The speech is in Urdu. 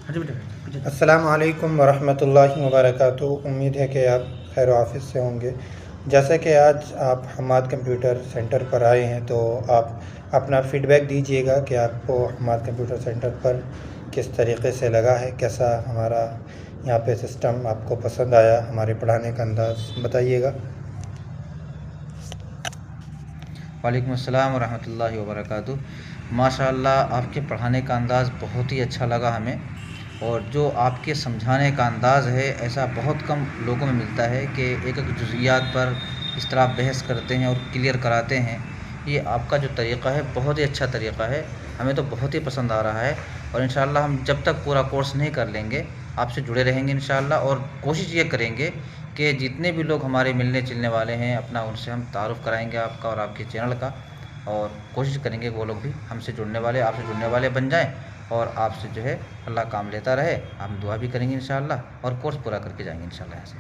السلام علیکم ورحمۃ اللہ وبرکاتہ۔ امید ہے کہ آپ خیر و عافیت سے ہوں گے۔ جیسا کہ آج آپ حماد کمپیوٹر سینٹر پر آئے ہیں تو آپ اپنا فیڈ بیک دیجیے گا کہ آپ کو حماد کمپیوٹر سینٹر پر کس طریقے سے لگا ہے، کیسا ہمارا یہاں پہ سسٹم آپ کو پسند آیا، ہمارے پڑھانے کا انداز بتائیے گا۔ وعلیکم السلام ورحمۃ اللہ وبرکاتہ۔ ماشاء اللہ آپ کے پڑھانے کا انداز بہت ہی اچھا لگا ہمیں، اور جو آپ کے سمجھانے کا انداز ہے ایسا بہت کم لوگوں میں ملتا ہے کہ ایک ایک جزئیات پر اس طرح بحث کرتے ہیں اور کلیئر کراتے ہیں۔ یہ آپ کا جو طریقہ ہے بہت ہی اچھا طریقہ ہے، ہمیں تو بہت ہی پسند آ رہا ہے، اور انشاءاللہ ہم جب تک پورا کورس نہیں کر لیں گے آپ سے جڑے رہیں گے انشاءاللہ، اور کوشش یہ کریں گے کہ جتنے بھی لوگ ہمارے ملنے چلنے والے ہیں اپنا ان سے ہم تعارف کرائیں گے آپ کا اور آپ کے چینل کا، اور کوشش کریں گے کہ وہ لوگ بھی ہم سے جڑنے والے، آپ سے جڑنے والے بن جائیں، اور آپ سے جو ہے اللہ کام لیتا رہے۔ ہم دعا بھی کریں گے انشاءاللہ، اور کورس پورا کر کے جائیں گے انشاءاللہ یہاں سے۔